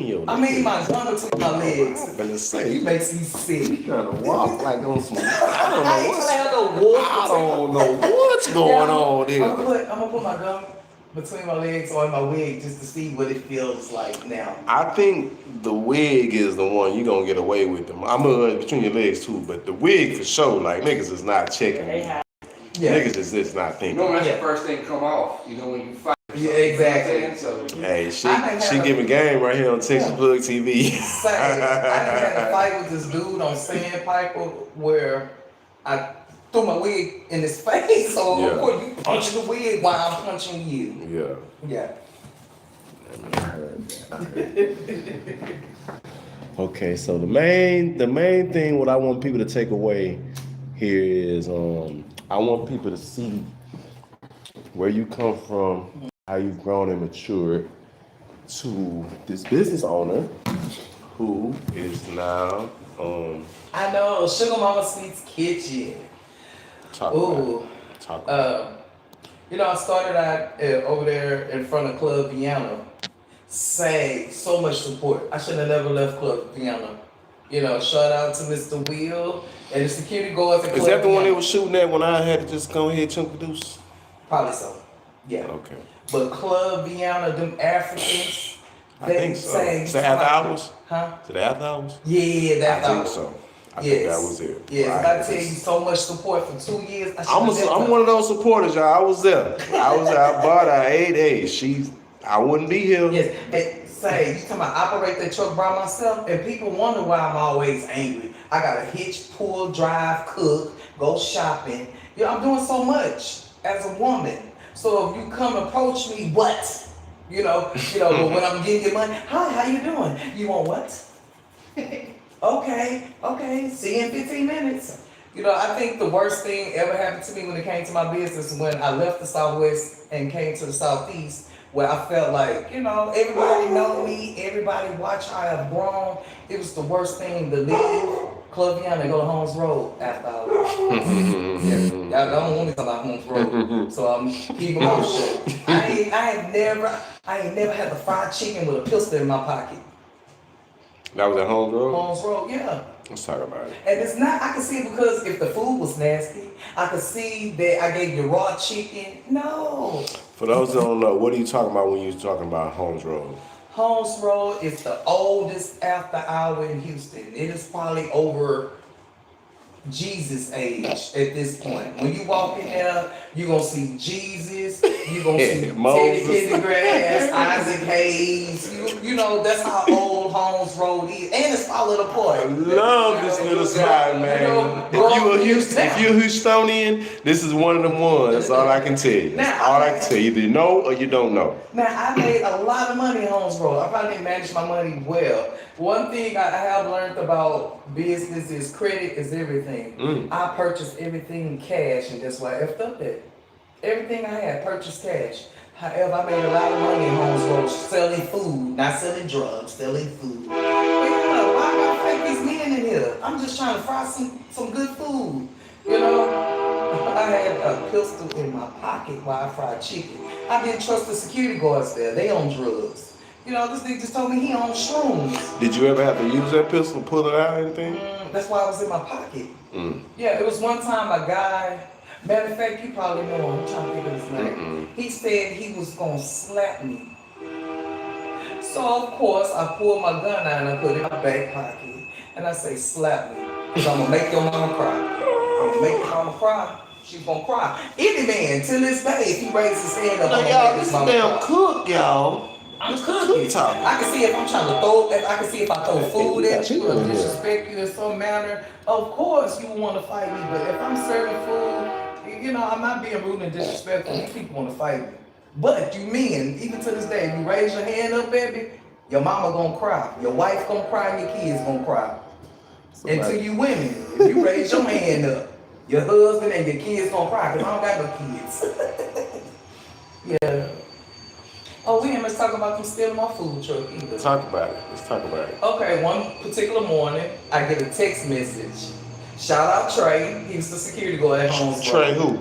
I mean, my gun between my legs. I'm gonna say, It makes me sick. you gotta walk like on some. I don't know what's going on here. I'm gonna put my gun between my legs or in my wig just to see what it feels like now. I think the wig is the one you gonna get away with them. I'm between your legs too, but the wig for sure, like niggas is not checking. Yeah. Niggas is just not thinking. You know that's the first thing come off. You know when you fight. Yeah, exactly. So, hey, she giving game right here on THETXPLUG TV. I had a fight with this dude on Sandpiper where I threw my wig in his face. So of course you punching the wig while I'm punching you. Yeah. I heard that. Okay, so the main thing what I want people to take away here is I want people to see where you come from, how you've grown and matured to this business owner who is now I know, Sugar Mama Sweet's Kitchen. talk about it. You know, I started out over there in front of Club Piano. So much support. I should have never left Club Piano. You know, shout out to Mr. Will and the security guards at Club Is that the one they Piano. was shooting at when I had to just go ahead and chunk the deuce? Probably so. Yeah. Okay. But Club Piano, them Africans, I think so. Is that after hours? Huh? Is that after hours? Yeah, that's I think so. I think that was it. Yeah, I gotta tell you, so much support for 2 years. I'm one of those supporters, y'all. I was there. I bought her 8A. I wouldn't be here. Yes, and say, you talking about operate that truck by myself, and people wonder why I'm always angry. I gotta hitch, pull, drive, cook, go shopping. You know, I'm doing so much as a woman. So if you come approach me, what? You know, but when I'm getting your money, hi, how you doing? You want what? Okay, see you in 15 minutes. You know, I think the worst thing ever happened to me when it came to my business when I left the Southwest and came to the Southeast, where I felt like, you know, everybody know me, everybody watch how I've grown. It was the worst thing to leave Club Young and go to Holmes Road after hours. Y'all don't want me to talk about Holmes Road, so I'm keeping my shit. I ain't never had the fried chicken with a pistol in my pocket. That was at Holmes Road? Holmes Road, yeah. Let's talk about it. And it's not, I can see it because if the food was nasty, I could see that I gave you raw chicken. No. For those that don't know, what are you talking about when you're talking about Holmes Road? Holmes Road is the oldest after hour in Houston. It is probably over Jesus age at this point. When you walk in there, you're going to see Jesus, you're going to see Teddy Pendergrass, Isaac Hayes. You know, that's how old Holmes Road is. And it's Follow the Park. I love this little spot, man. If you're a Houstonian, this is one of them ones. That's all I can tell you. That's all I can tell you. Either you know or you don't know. Now, I made a lot of money in Holmes Road. I probably didn't manage my money well. One thing I have learned about business is credit is everything. I purchased everything cash, and that's why I effed up at. Everything I had, purchased cash. However, I made a lot of money in Holmes Road selling food, not selling drugs, selling food. But yeah, why I gotta fake these men in here? I'm just trying to fry some good food. You know, I had a pistol in my pocket while I fried chicken. I didn't trust the security guards there. They on drugs. You know, this nigga just told me he on shrooms. Did you ever have to use that pistol, pull it out or anything? That's why it was in my pocket. Yeah, it was one time a guy, matter of fact, you probably know him, I'm trying to think of his name. He said he was gonna slap me. So of course, I pulled my gun out and I put it in my back pocket. And I say, slap me, because I'm gonna make your mama cry. I'm gonna make your mama cry. She's gonna cry. Any man, to this day, if he raises his hand up, y'all, this is damn cook, y'all. I'm cooking. I can see if I'm trying to throw, I can see if I throw food at you or disrespect you in some manner. Of course you want to fight me, but if I'm serving food, you know, I'm not being rude and disrespectful. These people want to fight me. But you men, even to this day, if you raise your hand up, baby, your mama gonna cry, your wife gonna cry, and your kids gonna cry. And to you women, if you raise your hand up, your husband and your kids gonna cry, because I don't got no kids. Yeah. Oh, we ain't much talk about them stealing my food truck either. Let's talk about it. Okay, one particular morning, I get a text message. Shout out Trey. He was the security guard at Holmes Road. Trey who?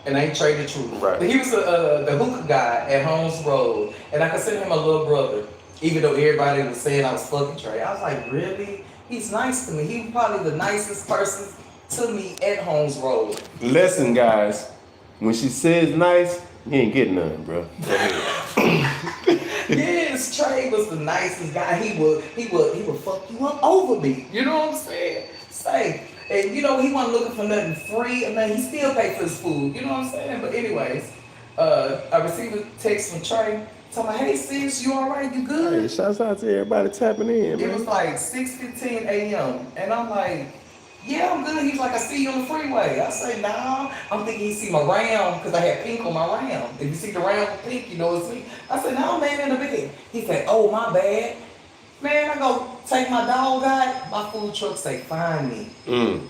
And I ain't Trey the truth. Right. But he was the hookah guy at Holmes Road. And I consider him a little brother. Even though everybody was saying I was fucking Trey. I was like, really? He's nice to me. He's probably the nicest person to me at Holmes Road. Listen, guys. When she says nice, you ain't getting none, bro. Go ahead. Yes, Trey was the nicest guy. He would fuck you up over me. You know what I'm saying? Say, and you know he wasn't looking for nothing free, and then he still paid for his food. You know what I'm saying? But anyways, I received a text from Trey telling me, "Hey sis, you all right? You good?" Hey, shouts out to everybody tapping in, It man. was like 6:15 a.m. and I'm like, "Yeah, I'm good." He's like, "I see you on the freeway." I say, "Nah." I'm thinking he see my round because I had pink on my round. If you see the round with pink, you know it's me. I said, "No, man, in the bed." He said, "Oh, my bad." Man, I go take my dog out. My food truck say, "Find me."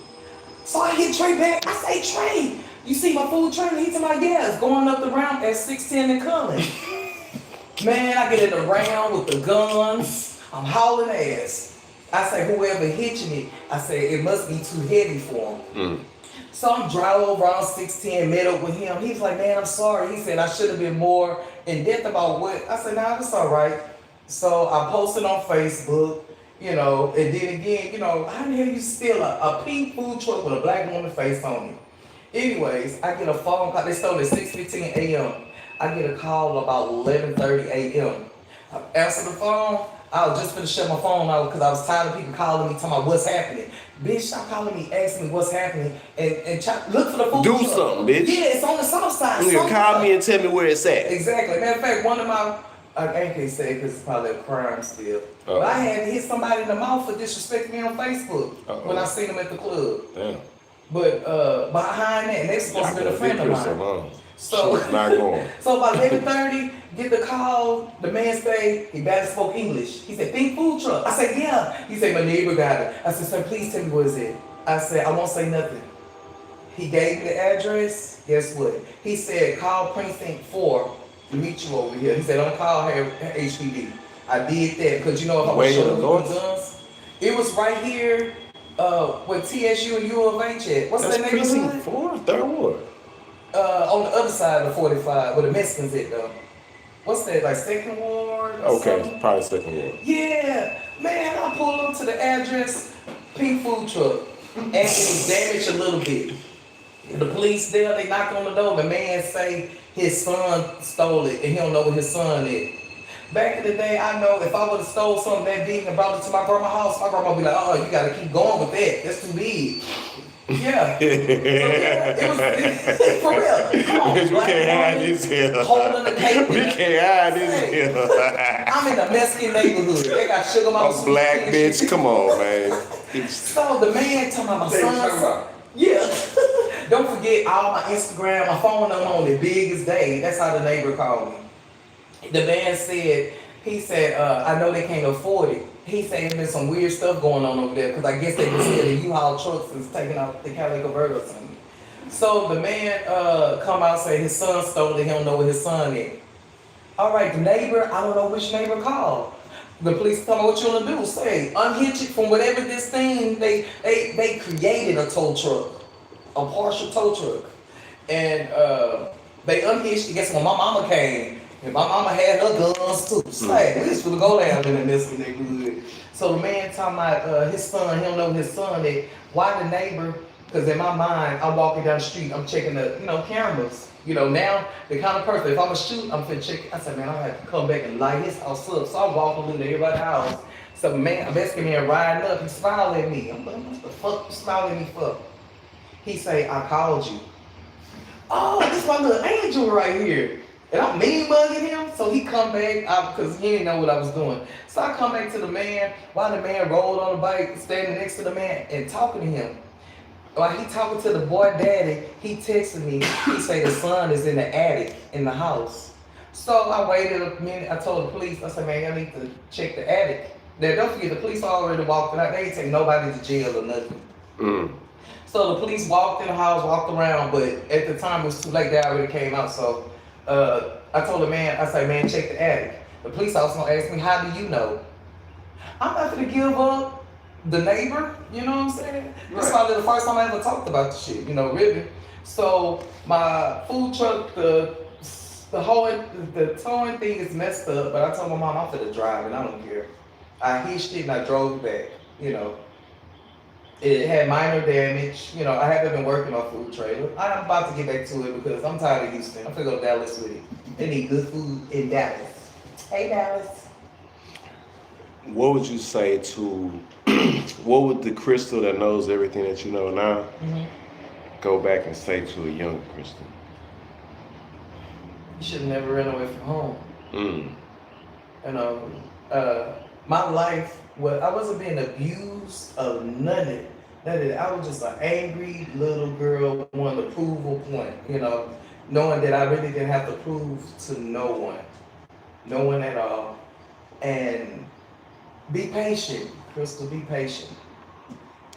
So I hit Trey back. I say, "Trey, you see my food truck?" He tell me, "Yeah, it's going up the ramp at 610 and coming." Man, I get in the round with the guns. I'm hauling ass. I say, "Whoever hitching it," I say, "it must be too heavy for him." So I'm driving over on 610, met up with him. He was like, "Man, I'm sorry." He said, "I should have been more in depth about what." I said, "Nah, it's all right." So I posted on Facebook, you know, and then again, you know, how the hell you steal a pink food truck with a black woman face on it? Anyways, I get a phone call. They stole at 6:15 a.m. I get a call about 11:30 a.m. I answer the phone. I was just finna shut my phone out because I was tired of people calling me, talking about what's happening. Bitch, stop calling me, asking me what's happening, and look for the food Do truck. something, bitch. Yeah, it's on the south side. You can call me and tell me where it's at. Exactly. Matter of fact, one of my, I can't say because it's probably a crime still. But I had to hit somebody in the mouth for disrespecting me on Facebook when I seen them at the club. Damn. But behind that, and they're supposed to be a friend of mine. So not going. So about 11:30, get the call. The man say he barely spoke English. He said, "Pink food truck." I said, "Yeah." He said, "My neighbor got it." I said, "Sir, please tell me what is it." I said, "I won't say nothing." He gave me the address. Guess what? He said, "Call Precinct 4 to meet you over here." He said, "Don't call her HPD." I did that because you know if I was showing you guns, it was right here with TSU and U of H at. What's that neighborhood? Precinct 4, Third Ward. On the other side of the 45, where the Mexicans at though. What's that, like Second Ward? Okay, something? probably Second Ward. Yeah, man, I pulled up to the address, pink food truck, and it was damaged a little bit. The police there, they knock on the door. The man say his son stole it, and he don't know what his son is. Back in the day, I know if I would have stole something that big and brought it to my grandma's house, my grandma would be like, "Oh, you gotta keep going with that. That's too big." Yeah. So, yeah, it was for real. Come on, We can't hide this here. holding the cake. We can't hide this here. I'm in a Mexican neighborhood. They got sugar mama. A black bitch, come on, man. So the man talking about my son. Yeah. Don't forget all my Instagram, my phone number on the biggest day. That's how the neighbor called me. The man said, he said, "I know they can't afford it." He said there's some weird stuff going on over there because I guess they were stealing U-Haul trucks and taking out the Cali converter or something. So the man come out and say his son stole it. He don't know what his son is. All right, the neighbor, I don't know which neighbor called. The police tell me what you want to do. Say unhitch it from whatever this thing they created a tow truck, a partial tow truck, and they unhitched it. Guess when my mama came. And my mama had her guns too. Like, we just gonna go down in the Mexican neighborhood. So the man talking about his son, he don't know his son is. Why the neighbor? Because in my mind, I'm walking down the street, I'm checking the cameras. You know, now the kind of person, if I'm gonna shoot, I'm finna check. I said, man, I have to come back and light his house up. So I'm walking into everybody's house. So man, a Mexican man riding up, he smiling at me. I'm like, what the fuck you smiling at me for? He say, "I called you." Oh, this my little angel right here. And I'm mean mugging him, so he come back because he didn't know what I was doing. So I come back to the man while the man rolled on the bike, standing next to the man and talking to him. While he talking to the boy daddy, he texted me. He say the son is in the attic in the house. So I waited a minute. I told the police, I said, "Man, I need to check the attic." Now don't forget, the police already walked out. They ain't take nobody to jail or nothing. So the police walked in the house, walked around, but at the time it was too late. They already came out. So I told the man, I said, "Man, check the attic." The police officer asked me, "How do you know?" I'm not gonna give up the neighbor, you know what I'm saying? Right. This probably the first time I ever talked about the shit, really. So my food truck, the the towing thing is messed up, but I told my mom I'm finna drive and I don't care. I hitched it and I drove back. You know, it had minor damage. You know, I haven't been working on food trailer. I'm about to get back to it because I'm tired of Houston. I'm finna go to Dallas with it. They need good food in Dallas. Hey Dallas. What would you say to, what would the Crystal that knows everything that you know now go back and say to a younger Crystal? You should have never ran away from home. Mm. You know, my life, I wasn't being abused of none of it. None of it. I was just an angry little girl wanting to prove a point, you know, knowing that I really didn't have to prove to no one at all. And be patient, Crystal, be patient.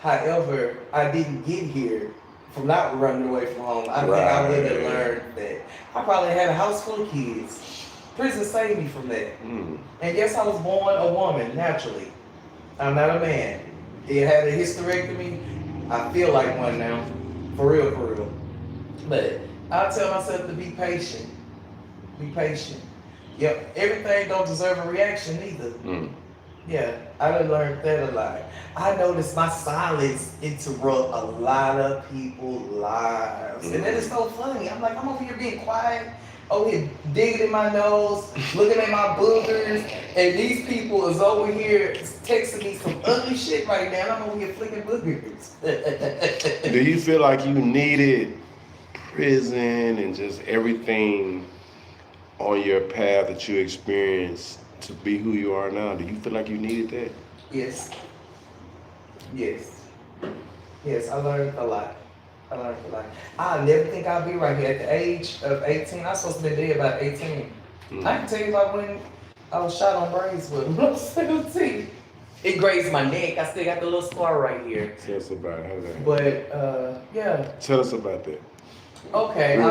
However, I didn't get here from not running away from home. I think I would have learned that. I probably had a house full of kids. Prison saved me from that. Mm. And yes, I was born a woman, naturally. I'm not a man. It had a hysterectomy. I feel like one now. For real, for real. But I tell myself to be patient. Be patient. Yep, everything don't deserve a reaction either. Mm. Yeah, I done learned that a lot. I noticed my silence interrupt a lot of people's lives. And that is so funny. I'm like, I'm over here being quiet, over here digging in my nose, looking at my boogers, and these people is over here texting me some ugly shit right now, and I'm over here flicking boogers. Do you feel like you needed prison and just everything on your path that you experienced to be who you are now? Do you feel like you needed that? Yes. Yes. Yes, I learned a lot. I never think I'll be right here. At the age of 18, I was supposed to be dead about 18. I can tell you about when I was shot on Braeswood when I was 17. It grazed my neck. I still got the little scar right here. Tell us about it. How that? But, yeah. Tell us about that. Okay, Real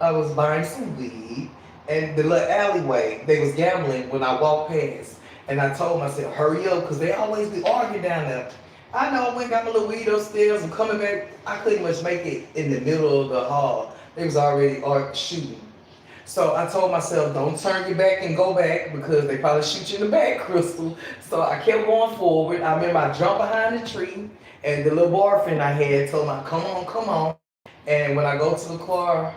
I was buying some weed, and the little alleyway, they was gambling when I walked past. And I told myself, hurry up, because they always be arguing down there. I know I went and got my little weed upstairs. I'm coming back. I couldn't much make it in the middle of the hall. They was already shooting. So I told myself, don't turn your back and go back because they probably shoot you in the back, Crystal. So I kept going forward. I remember I jumped behind the tree, and the little boyfriend I had told me, come on. And when I go to the car,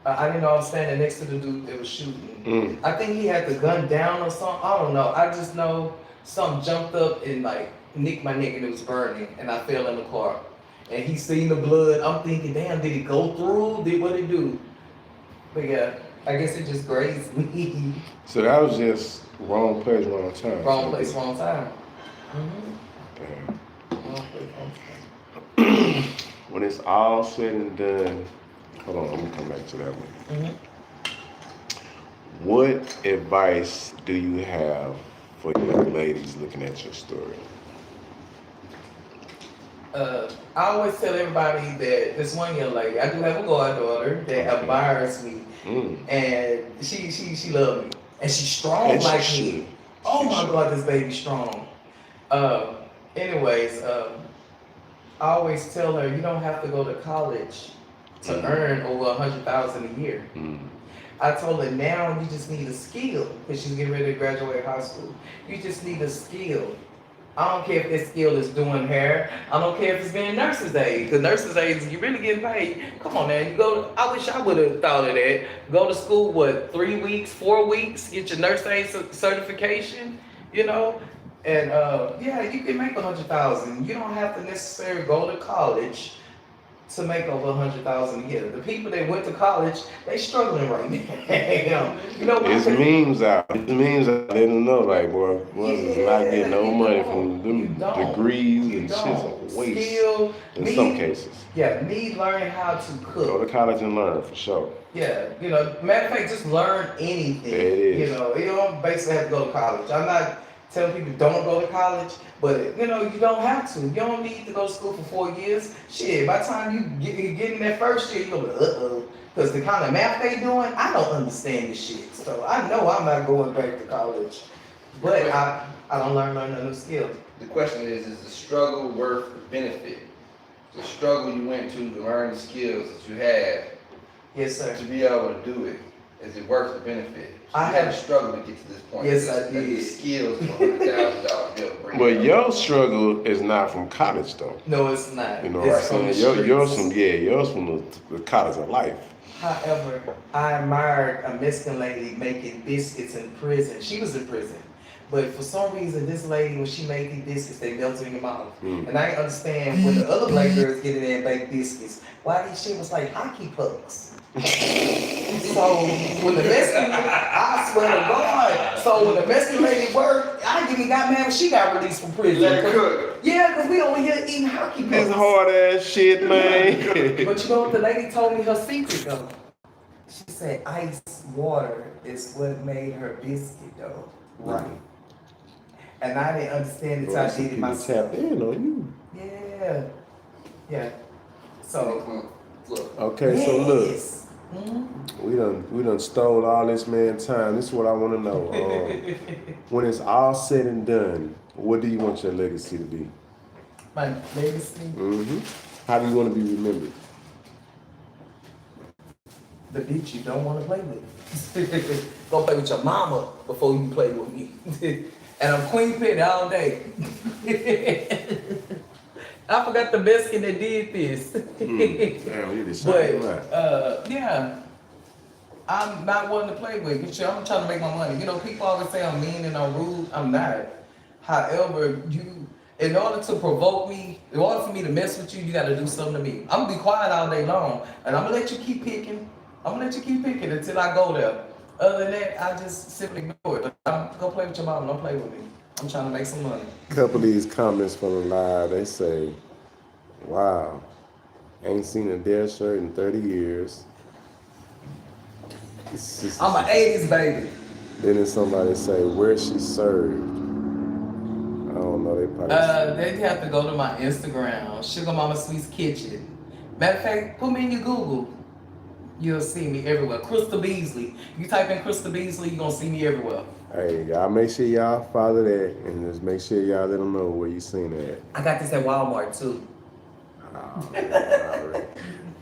I didn't know I was standing next to the dude that was shooting. I think he had the gun down or something. I don't know. I just know something jumped up and like nicked my neck and it was burning, and I fell in the car. And he seen the blood. I'm thinking, damn, did it go through? What did it do? But yeah, I guess it just grazed me. So that was just wrong place, wrong time. Wrong place, wrong time. Damn. Wrong place, wrong time. When it's all said and done, hold on, I'm gonna come back to that one. What advice do you have for young ladies looking at your story? I always tell everybody that this one young lady, I do have a goddaughter that admires me, and she loves me, and she's strong And like she me. should. Oh She my should. God, this baby's strong. Anyways, I always tell her you don't have to go to college to earn over $100,000 a year. I told her now you just need a skill because she's getting ready to graduate high school. You just need a skill. I don't care if this skill is doing hair. I don't care if it's being nurse's aide. Because nurse's aides, you really getting paid. Come on, man. I wish I would have thought of that. Go to school, 3 weeks, 4 weeks, get your nurse aide certification, you know? And yeah, you can make $100,000. You don't have to necessarily go to college to make over $100,000 a year. The people that went to college, they struggling right now. You know what? It's memes out. It's memes out. They don't know, like, boy, is not getting no money from them degrees and shit's a waste. Skill, in some cases. Yeah, need learning how to cook. Go to college and learn for sure. Yeah, you know, matter of fact, just learn anything. There it is. You know, you don't basically have to go to college. I'm not telling people don't go to college, but you know, you don't have to. You don't need to go to school for 4 years. Shit, by the time you get in that first year, you go, uh-oh. Because the kind of math they doing, I don't understand this shit. So I know I'm not going back to college. But I don't learn a new skill. The question is the struggle worth the benefit? The struggle you went to learn the skills that you had, Yes, sir. To be able to do it, is it worth the benefit? So I you had have- to struggle to get to this point. Yes, This- I did. these skills for $100,000 bill. bring But it up. your struggle is not from college though. No, it's not. You know It's what I'm from saying? the Yours streets. from the college of life. However, I admired a Mexican lady making biscuits in prison. She was in prison. But for some reason, this lady, when she made these biscuits, they melted in your mouth. And I didn't understand when the other black girls get in there and bake biscuits, why these shit was like hockey pucks. So when the Mexican lady, I swear to God, so when the Mexican lady worked, I even got mad when she got released from prison. Let it cook. Yeah, because we over here eating hockey pucks. This hard ass shit, man. But you know what the lady told me her secret though? She said ice water is what made her biscuit though. Right. And I didn't understand it till I did it myself. Tap in on you. Yeah. Yeah. So Look, Okay, so look, yes. Mhm. we done stole all this man's time. This is what I want to know. When it's all said and done, what do you want your legacy to be? My legacy, How do you want to be remembered? the bitch you don't want to play with. Go play with your mama before you play with me. And I'm Queen Penny all day. I forgot the Mexican that did this. Damn, you just sound right. But yeah, I'm not one to play with. But I'm trying to make my money. You know, people always say I'm mean and I'm rude. I'm not. However, in order to provoke me, in order for me to mess with you, you got to do something to me. I'm gonna be quiet all day long, and I'm gonna let you keep picking. I'm gonna let you keep picking until I go there. Other than that, I just simply ignore it. But go play with your mom. Don't play with me. I'm trying to make some money. Couple of these comments from the live, they say, wow, ain't seen a Dare shirt in 30 years. I'm an 80s baby. Then there's somebody say, where she served. I don't know, they probably They have to go to my Instagram, Sugar Mama Sweet's Kitchen. Matter of fact, put me in your Google. You'll see me everywhere. Crystal Beasley. You type in Crystal Beasley, you're gonna see me everywhere. Hey, y'all make sure y'all follow that and just make sure y'all let them know where you seen that. I got this at Walmart too. Oh, alright.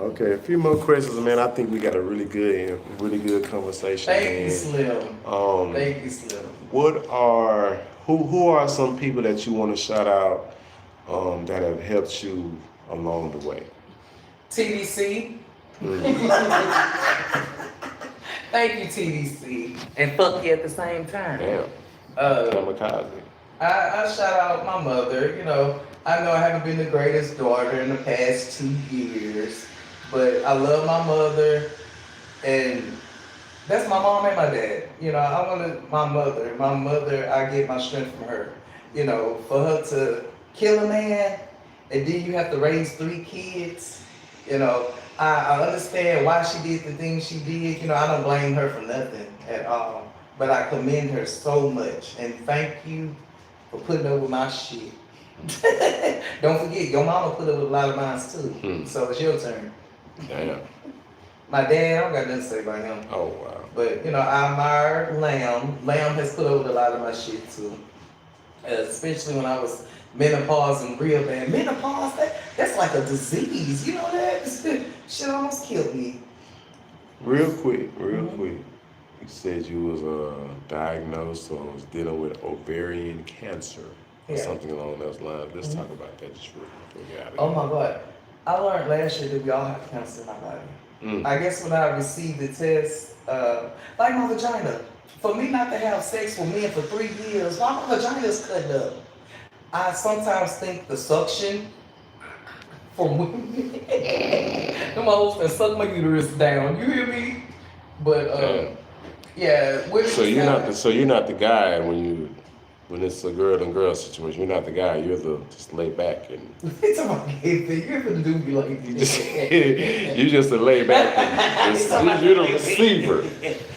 Okay, a few more questions, man. I think we got a really good conversation. Thank you, Slim. Thank you, Slim. Who are some people that you want to shout out that have helped you along the way? TDC. Thank you, TDC. And fuck you at the same time. Damn. Kamikaze. I shout out my mother. You know I haven't been the greatest daughter in the past 2 years, but I love my mother, and that's my mom and my dad. You know, I wanted my mother. My mother, I get my strength from her. You know, for her to kill a man, and then you have to raise 3 kids. You know, I understand why she did the things she did. You know, I don't blame her for nothing at all. But I commend her so much, and thank you for putting up with my shit. Don't forget, your mama put up with a lot of mine too. So it's your turn. Damn. My dad, I don't got nothing to say about him. Oh, wow. But, you know, I admire Lamb. Lamb has put up with a lot of my shit too. Especially when I was menopause and real bad. Menopause, that's like a disease. You know that? Shit almost killed me. Real quick. You said you was diagnosed or was dealing with ovarian cancer or something along those lines. Let's talk about that just real quick. Before we get out of Oh here. my God. I learned last year that we all have cancer in our body. I guess when I received the test, like my vagina, for me not to have sex with men for 3 years, why my vagina is cut up? I sometimes think the suction from women, them hoes can suck my uterus down. You hear me? But yeah. So you're not the guy when it's a girl and girl situation. You're not the guy. You're just lay back and. It's about gay thing. You're gonna do me like this. You just a lay back. And you're the receiver.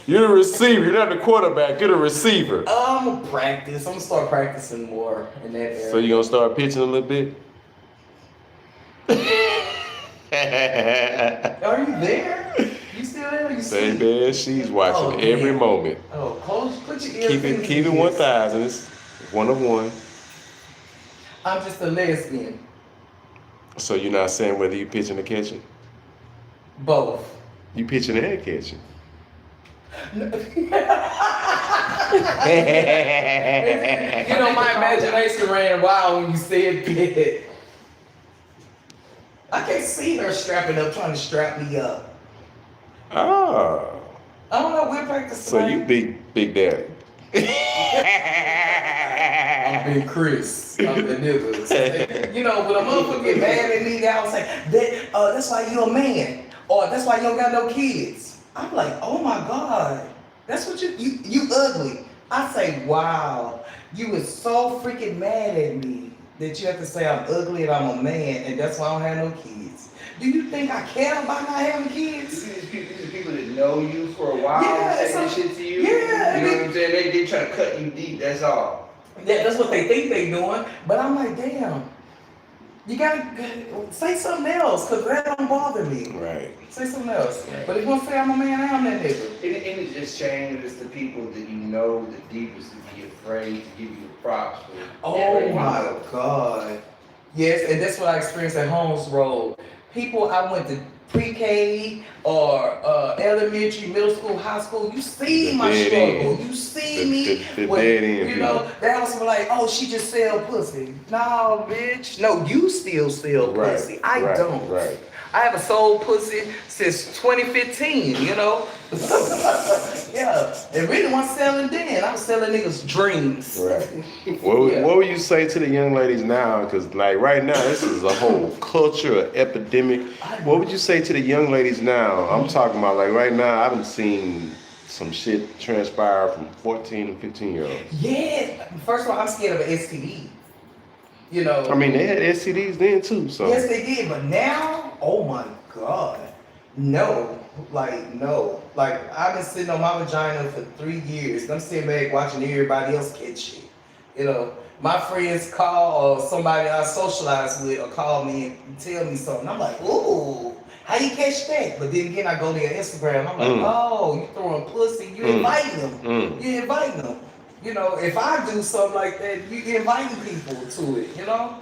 You're the receiver. You're not the quarterback. You're the receiver. I'm gonna practice. I'm gonna start practicing more in that area. So you gonna start pitching a little bit? Are you there? You still there? You Say, see? man, she's watching every man. moment. Oh, put your ears. Keep it 1,000. It's 1 of 1. I'm just a lesbian. So you're not saying whether you pitching or catching? Both. You pitching and catching. You know, my imagination ran wild when you said that. I can't see her strapping up, trying to strap me up. Oh. I don't know, we'll practice So tonight. you big daddy. I'm Big Chris. I'm the niggas. You know, when a motherfucker get mad at me, I was like, that's why you a man. Or that's why you don't got no kids. I'm like, oh my God. That's what you ugly. I say, wow. You was so freaking mad at me that you have to say I'm ugly and I'm a man and that's why I don't have no kids. Do you think I care about not having kids? These are people that know you for a while and say this shit to you. Yeah. You know what I'm saying? They trying to cut you deep, that's all. Yeah, that's what they think they doing. But I'm like, damn. You gotta say something else, cause that don't bother me. Right. Say something else. Right. But if you want to say I'm a man, I'm that nigga. And it just changes the people that you know the deepest to be afraid to give you props for. Oh my God. Yes, and that's what I experienced at Holmes Road. People I went to pre-K or elementary, middle school, high school, you see my struggle. You see me. The when, dead end. you know, they also like, oh, she just sell pussy. No, bitch. No, you still sell pussy. I don't. Right. I haven't sold pussy since 2015, you know? Yeah. And really wasn't selling then. I was selling niggas dreams. Right. What would you say to the young ladies now? Because like right now, this is a whole culture, epidemic. What would you say to the young ladies now? I'm talking about like right now, I haven't seen some shit transpire from 14 and 15-year-olds. Yeah. First of all, I'm scared of an STD. You know. I mean, they had STDs then too, so. Yes, they did, but now, oh my God, no. No. Like, I've been sitting on my vagina for 3 years. I'm sitting back watching everybody else catch shit. You know, my friends call or somebody I socialize with or call me and tell me something. I'm like, ooh, how you catch that? But then again, I go to your Instagram. I'm like, oh, you throwing pussy. You inviting them. You inviting them. You know, if I do something like that, you inviting people to it, you know?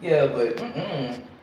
Yeah, but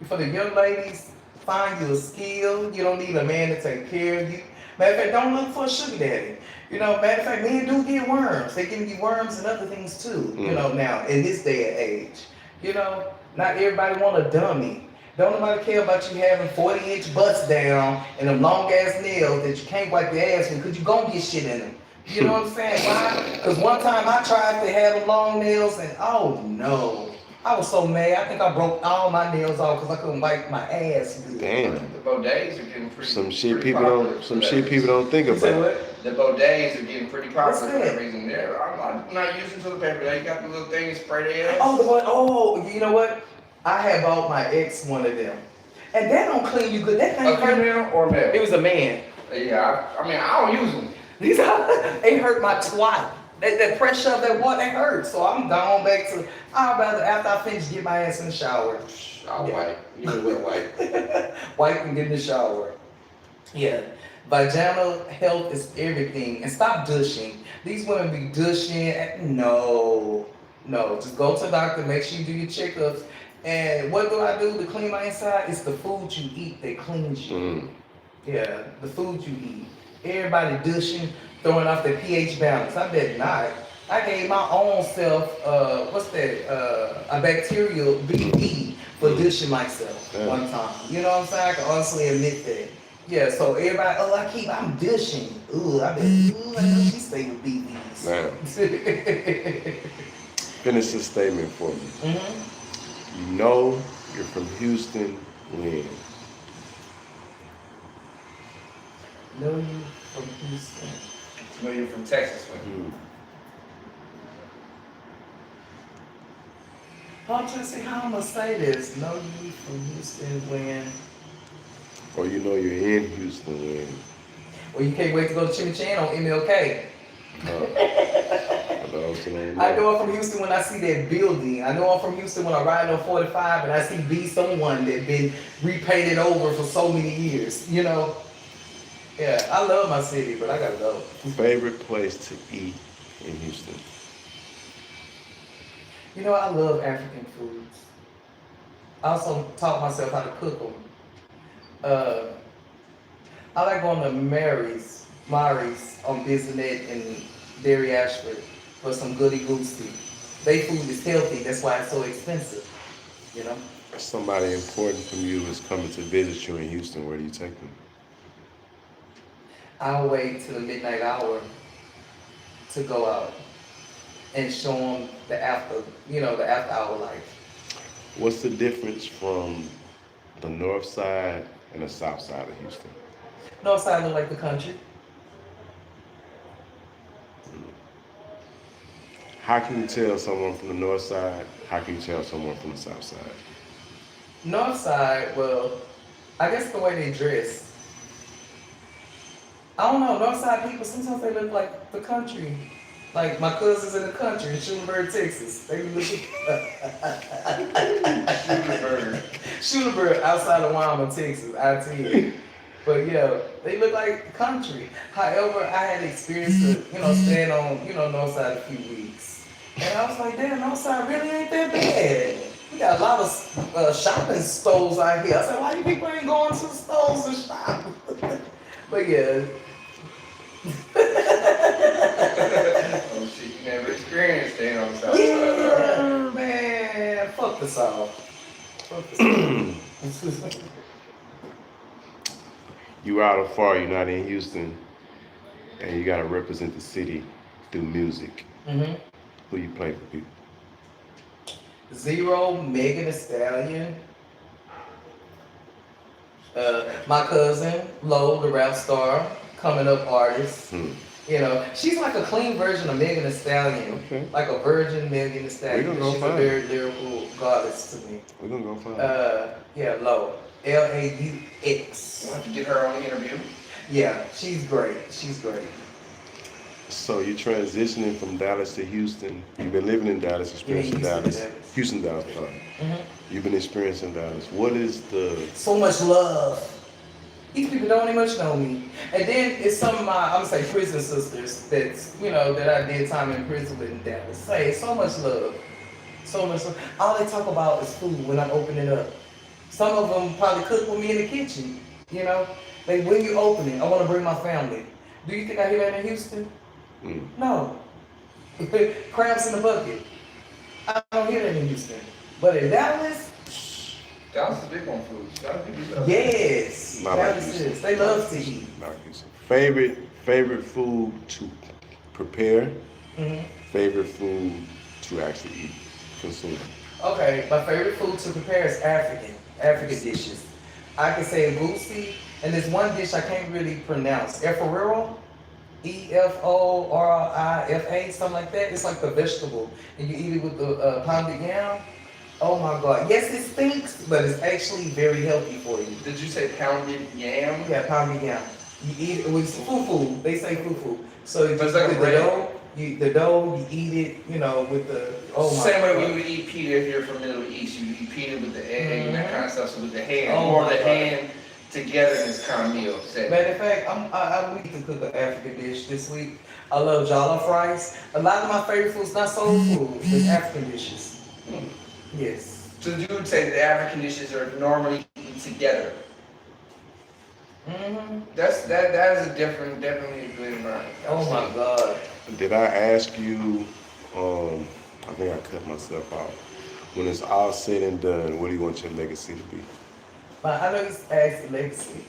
for the young ladies, find you a skill. You don't need a man to take care of you. Matter of fact, don't look for a sugar daddy. You know, matter of fact, men do get worms. They give you worms and other things too, you know, now, in this day and age. You know, not everybody want a dummy. Don't nobody care about you having 40-inch butts down and them long-ass nails that you can't wipe your ass with because you gonna get shit in them. You know what I'm saying? Why? Because one time I tried to have them long nails and oh no. I was so mad. I think I broke all my nails off because I couldn't wipe my ass good. Damn. The bodega are getting pretty. Some shit pretty people popular don't. for Some that shit people don't think You said about. what? The bodegas are getting pretty popular for What's that that? reason. I'm not using toilet paper. They got the little thing to spray their ass. Oh, the one, you know what? I had bought my ex one of them. And that don't clean you good. That thing A female or male? It was a man. Yeah, I mean, I don't use them. These they hurt my twat. That pressure of that water, they hurt. So I'm down back to, I'd rather, after I finish, get my ass in the shower. I'll wipe. You can wet wipe. Wipe and get in the shower. Yeah. Vaginal health is everything. And stop douching. These women be douching. No. Just go to the doctor, make sure you do your checkups. And what do I do to clean my inside? It's the food you eat that cleans you. Yeah, the food you eat. Everybody douching, throwing off their pH balance. I bet not. I gave my own self, a bacterial BB for douching myself one time. You know what I'm saying? I can honestly admit that. Yeah, so everybody, I'm douching. Ooh, I know she stay with BBs. Man. Finish this statement for me. You know you're from Houston when? Know you from Houston. No, you're from Texas. When? I'm trying to see how I'm gonna say this. Know you from Houston when? Or you know you're in Houston when? Well, you can't wait to go to Chimichan on MLK. I know I'm from Houston when I see that building. I know I'm from Houston when I ride on 45 and I see B-someone that been repainted over for so many years, you know? Yeah, I love my city, but I gotta go. Favorite place to eat in Houston? You know, I love African foods. I also taught myself how to cook them. I like going to Mary's on Bissonnet and Dairy Ashford for some goody goosey. They food is healthy, that's why it's so expensive, you know? Somebody important from you is coming to visit you in Houston. Where do you take them? I'll wait till the midnight hour to go out and show them the after, the after hour life. What's the difference from the north side and the south side of Houston? North side look like the country. How can you tell someone from the north side? How can you tell someone from the south side? North side, well, I guess the way they dress. I don't know, north side people, sometimes they look like the country. Like my cousins in the country in Schulenburg, Texas. They look Schulenburg outside of Wyoming, Texas, I tell you. But yeah, they look like country. However, I had experience to, staying on, north side a few weeks. And I was like, damn, north side really ain't that bad. We got a lot of shopping stores out here. I said, why you people ain't going to the stores and shop? But yeah. Oh shit, you never experienced staying on the south side. Yeah, man. Fuck the South. Fuck the South. You out of far, you're not in Houston, and you gotta represent the city through music. Mm-hmm. Who you play for people? Zero, Megan Thee Stallion. My cousin, Lo, the rap star, coming up artist. She's like a clean version of Megan Thee Stallion. Okay. Like a virgin Megan Thee Stallion. We gonna go She's find a very lyrical goddess to me. We're gonna go find Yeah, Lo. LAUX. Why don't you get her on the interview? Yeah, she's great. She's great. So you're transitioning from Dallas to Houston. You've been living in Dallas, experiencing Dallas. Houston, Dallas, sorry. Mm-hmm. You've been experiencing Dallas. What is the... So much love. These people don't even much know me. And then it's some of my, I'm gonna say prison sisters that's, that I did time in prison with in Dallas. Say, so much love. So much love. All they talk about is food when I'm opening up. Some of them probably cook with me in the kitchen, Like, when you open it, I want to bring my family. Do you think I hear that in Houston? No. Crabs in the bucket. I don't hear that in Houston. But in Dallas, Dallas is big on food. Dallas people love yes. Not Dallas like is. They love to eat. Not like Houston. Favorite food to prepare. Mm-hmm. Favorite food to actually eat, consume. Okay, my favorite food to prepare is African dishes. I can say goosey, and there's one dish I can't really pronounce. Eforiro, Eforifa, something like that. It's like the vegetable, and you eat it with the pounded yam. Oh my God! Yes, it stinks, but it's actually very healthy for you. Did you say pounded yam? Yeah, pounded yam. You eat it with fufu. They say fufu. So you But it's just like with bread. the dough, you eat it, with the. Oh my Same way God. we would eat pita if you're from Middle East. You eat pita with the egg and that kind of stuff. So with the hand, Oh more my the God. hand together in this kind of meal. Matter of fact, I need to cook an African dish this week. I love jollof rice. A lot of my favorite foods, not soul food, is African dishes. Yes. So you would say the African dishes are normally eaten together. Mm-hmm. That is definitely a good environment. Oh my God. Did I ask you, I think I cut myself out. When it's all said and done, what do you want your legacy to be? But I know you asked legacy.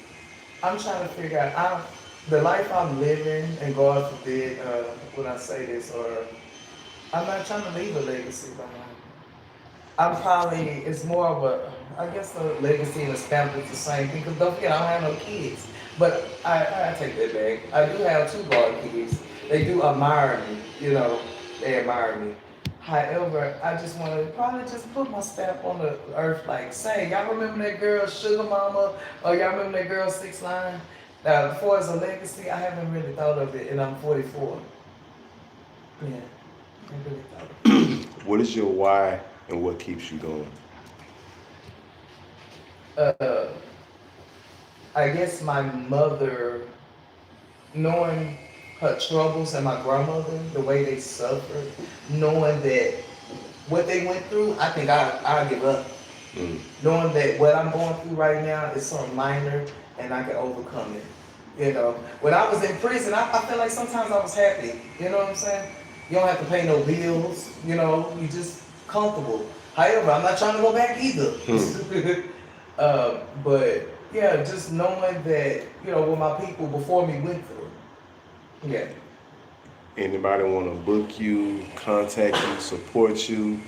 I'm trying to figure out the life I'm living, and God forbid when I say this, or I'm not trying to leave a legacy behind. It's more of I guess a legacy and a stamp is the same thing, because don't forget, I don't have no kids. But I take that back. I do have 2 God kids. They do admire me, they admire me. However, I just want to probably just put my stamp on the earth, like say, y'all remember that girl Sugar Mama, or y'all remember that girl 6 9? Now, as far as a legacy, I haven't really thought of it, and I'm 44. Yeah, I haven't really thought of it. What is your why and what keeps you going? I guess my mother, knowing her troubles, and my grandmother, the way they suffered, knowing that what they went through, I think I'll give up. Knowing that what I'm going through right now is something minor and I can overcome it. You know, when I was in prison, I feel like sometimes I was happy. You know what I'm saying? You don't have to pay no bills. You know, you just comfortable. However, I'm not trying to go back either. But yeah, just knowing that, you know, what my people before me went through. Yeah. Anybody want to book you, contact you, support you?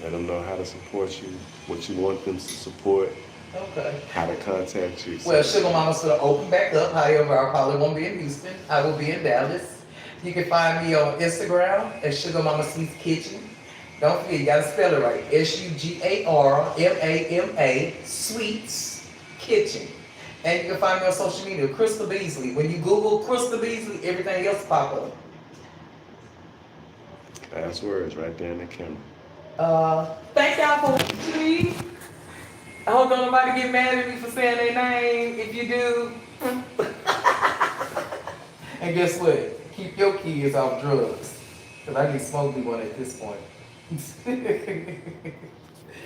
Let them know how to support you, what you want them to support, Okay. how to contact you. Well, Sugar Mama's gonna open back up. However, I probably won't be in Houston. I will be in Dallas. You can find me on Instagram at Sugar Mama Sweets Kitchen. Don't forget, you gotta spell it right. SUGARMAMA Sweets Kitchen. And you can find me on social media, Crystal Beasley. When you Google Crystal Beasley, everything else pop up. Last words right there in the camera. Thank y'all for watching me. I hope don't nobody get mad at me for saying their name. If you do, and guess what? Keep your kids off drugs. Cause I need to smoke me one at this point.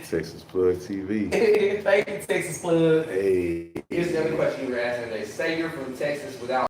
Texas Plug TV. Thank you, Texas Plug. Hey. Here's the other question you were asking today. Say you're from Texas without